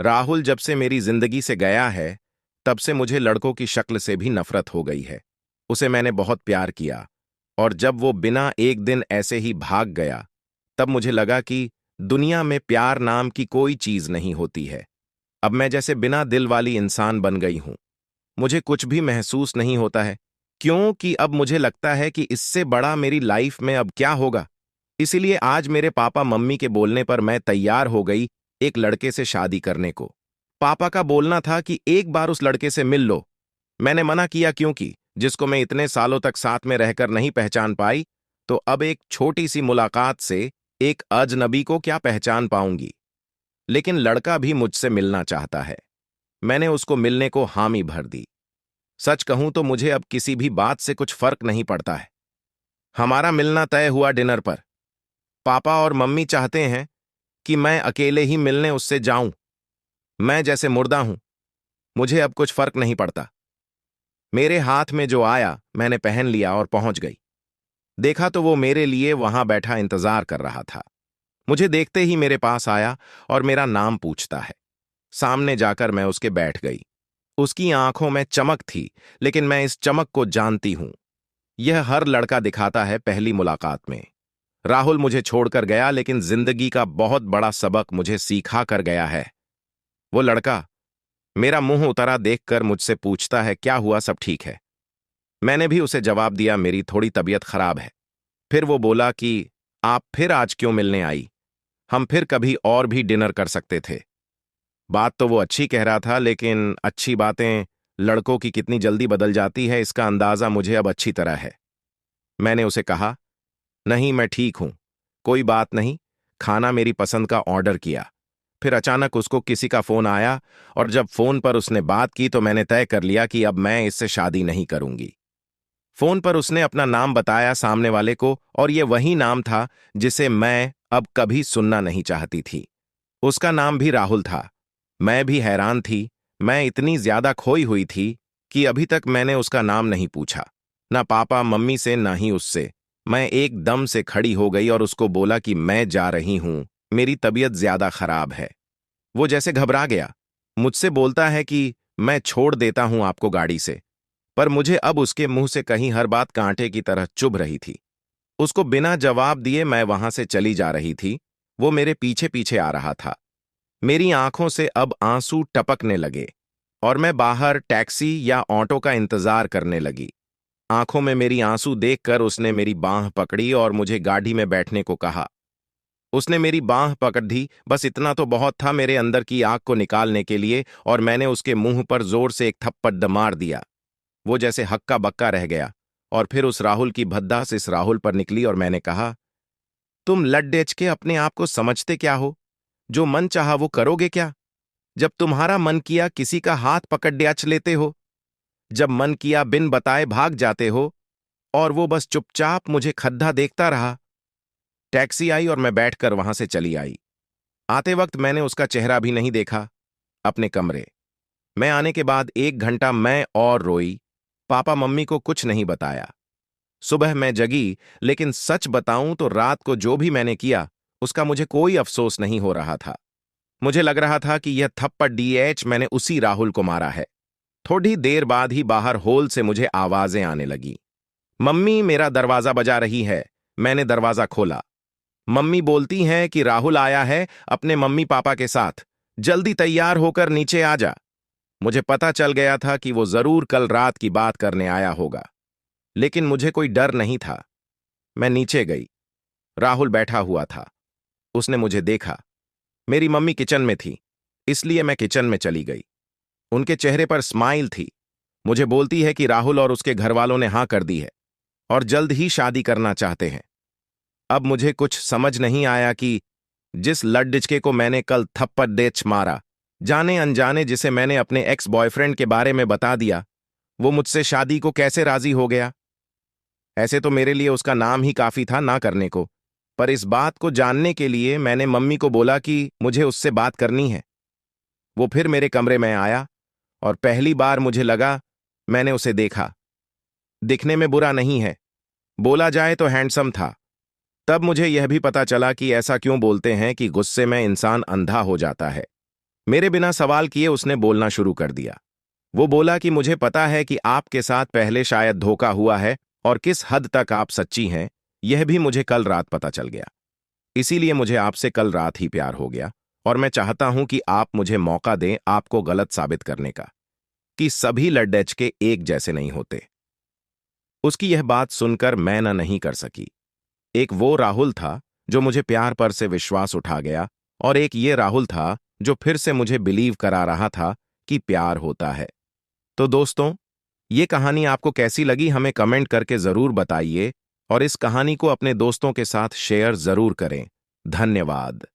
राहुल जब से मेरी जिंदगी से गया है, तब से मुझे लड़कों की शक्ल से भी नफरत हो गई है। उसे मैंने बहुत प्यार किया, और जब वो बिना एक दिन ऐसे ही भाग गया, तब मुझे लगा कि दुनिया में प्यार नाम की कोई चीज नहीं होती है। अब मैं जैसे बिना दिल वाली इंसान बन गई हूं। मुझे कुछ भी महसूस नहीं होता है, क्योंकि अब मुझे लगता है कि इससे बड़ा मेरी लाइफ में अब क्या होगा। इसीलिए आज मेरे पापा मम्मी के बोलने पर मैं तैयार हो गई एक लड़के से शादी करने को। पापा का बोलना था कि एक बार उस लड़के से मिल लो। मैंने मना किया, क्योंकि जिसको मैं इतने सालों तक साथ में रहकर नहीं पहचान पाई, तो अब एक छोटी सी मुलाकात से एक अजनबी को क्या पहचान पाऊंगी। लेकिन लड़का भी मुझसे मिलना चाहता है। मैंने उसको मिलने को हामी भर दी। सच कहूं तो मुझे अब किसी भी बात से कुछ फर्क नहीं पड़ता है। हमारा मिलना तय हुआ डिनर पर। पापा और मम्मी चाहते हैं कि मैं अकेले ही मिलने उससे जाऊं। मैं जैसे मुर्दा हूं, मुझे अब कुछ फर्क नहीं पड़ता। मेरे हाथ में जो आया मैंने पहन लिया और पहुंच गई। देखा तो वो मेरे लिए वहां बैठा इंतजार कर रहा था। मुझे देखते ही मेरे पास आया और मेरा नाम पूछता है। सामने जाकर मैं उसके बैठ गई। उसकी आंखों में चमक थी, लेकिन मैं इस चमक को जानती हूं। यह हर लड़का दिखाता है पहली मुलाकात में। राहुल मुझे छोड़कर गया, लेकिन जिंदगी का बहुत बड़ा सबक मुझे सिखा कर गया है। वो लड़का मेरा मुंह उतरा देखकर मुझसे पूछता है, क्या हुआ, सब ठीक है? मैंने भी उसे जवाब दिया, मेरी थोड़ी तबीयत खराब है। फिर वो बोला कि आप फिर आज क्यों मिलने आई? हम फिर कभी और भी डिनर कर सकते थे। बात तो वो अच्छी कह रहा था, लेकिन अच्छी बातें लड़कों की कितनी जल्दी बदल जाती है, इसका अंदाजा मुझे अब अच्छी तरह है। मैंने उसे कहा, नहीं मैं ठीक हूं, कोई बात नहीं। खाना मेरी पसंद का ऑर्डर किया। फिर अचानक उसको किसी का फोन आया, और जब फोन पर उसने बात की तो मैंने तय कर लिया कि अब मैं इससे शादी नहीं करूंगी। फोन पर उसने अपना नाम बताया सामने वाले को, और ये वही नाम था जिसे मैं अब कभी सुनना नहीं चाहती थी। उसका नाम भी राहुल था। मैं भी हैरान थी। मैं इतनी ज्यादा खोई हुई थी कि अभी तक मैंने उसका नाम नहीं पूछा, ना पापा मम्मी से ना ही उससे। मैं एकदम से खड़ी हो गई और उसको बोला कि मैं जा रही हूं, मेरी तबीयत ज्यादा खराब है। वो जैसे घबरा गया। मुझसे बोलता है कि मैं छोड़ देता हूं आपको गाड़ी से। पर मुझे अब उसके मुंह से कहीं हर बात कांटे की तरह चुभ रही थी। उसको बिना जवाब दिए मैं वहां से चली जा रही थी। वो मेरे पीछे पीछे आ रहा था। मेरी आंखों से अब आंसू टपकने लगे, और मैं बाहर टैक्सी या ऑटो का इंतजार करने लगी। आंखों में मेरी आंसू देखकर उसने मेरी बांह पकड़ी और मुझे गाड़ी में बैठने को कहा। उसने मेरी बांह पकड़ दी, बस इतना तो बहुत था मेरे अंदर की आग को निकालने के लिए, और मैंने उसके मुंह पर जोर से एक थप्पड़ मार दिया। वो जैसे हक्का बक्का रह गया, और फिर उस राहुल की भद्दास इस राहुल पर निकली, और मैंने कहा, तुम लड्डेच के अपने आप को समझते क्या हो? जो मन चाहा वो करोगे क्या? जब तुम्हारा मन किया किसी का हाथ पकड़ ड्याच लेते हो। जब मन किया बिन बताए भाग जाते हो, और वो बस चुपचाप मुझे खद्दा देखता रहा। टैक्सी आई और मैं बैठकर वहां से चली आई। आते वक्त मैंने उसका चेहरा भी नहीं देखा। अपने कमरे मैं आने के बाद 1 घंटा मैं और रोई। पापा मम्मी को कुछ नहीं बताया। सुबह मैं जगी, लेकिन सच बताऊं तो रात को जो भी मैंने किया, उसका मुझे कोई अफसोस नहीं हो रहा था। मुझे लग रहा था कि यह थप्पड़ डीएच मैंने उसी राहुल को मारा है। थोड़ी देर बाद ही बाहर होल से मुझे आवाजें आने लगी। मम्मी, मेरा दरवाजा बजा रही है। मैंने दरवाजा खोला। मम्मी बोलती हैं कि राहुल आया है अपने मम्मी पापा के साथ, जल्दी तैयार होकर नीचे आ जा। मुझे पता चल गया था कि वो जरूर कल रात की बात करने आया होगा, लेकिन मुझे कोई डर नहीं था। मैं नीचे गई। राहुल बैठा हुआ था। उसने मुझे देखा। मेरी मम्मी किचन में थी, इसलिए मैं किचन में चली गई। उनके चेहरे पर स्माइल थी। मुझे बोलती है कि राहुल और उसके घर वालों ने हां कर दी है और जल्द ही शादी करना चाहते हैं। अब मुझे कुछ समझ नहीं आया कि जिस लड्डिचके को मैंने कल थप्पड़ डेच मारा, जाने अनजाने जिसे मैंने अपने एक्स बॉयफ्रेंड के बारे में बता दिया, वो मुझसे शादी को कैसे राजी हो गया। ऐसे तो मेरे लिए उसका नाम ही काफी था ना करने को, पर इस बात को जानने के लिए मैंने मम्मी को बोला कि मुझे उससे बात करनी है। वो फिर मेरे कमरे में आया, और पहली बार मुझे लगा मैंने उसे देखा। दिखने में बुरा नहीं है, बोला जाए तो हैंडसम था। तब मुझे यह भी पता चला कि ऐसा क्यों बोलते हैं कि गुस्से में इंसान अंधा हो जाता है। मेरे बिना सवाल किए उसने बोलना शुरू कर दिया। वो बोला कि मुझे पता है कि आपके साथ पहले शायद धोखा हुआ है और किस हद तक आप सच्ची हैं, यह भी मुझे कल रात पता चल गया। इसीलिए मुझे आपसे कल रात ही प्यार हो गया और मैं चाहता हूं कि आप मुझे मौका दें आपको गलत साबित करने का, कि सभी लड़के एक जैसे नहीं होते। उसकी यह बात सुनकर मैं न नहीं कर सकी। एक वो राहुल था जो मुझे प्यार पर से विश्वास उठा गया और एक ये राहुल था जो फिर से मुझे बिलीव करा रहा था कि प्यार होता है। तो दोस्तों, ये कहानी आपको कैसी लगी हमें कमेंट करके जरूर बताइए और इस कहानी को अपने दोस्तों के साथ शेयर जरूर करें। धन्यवाद।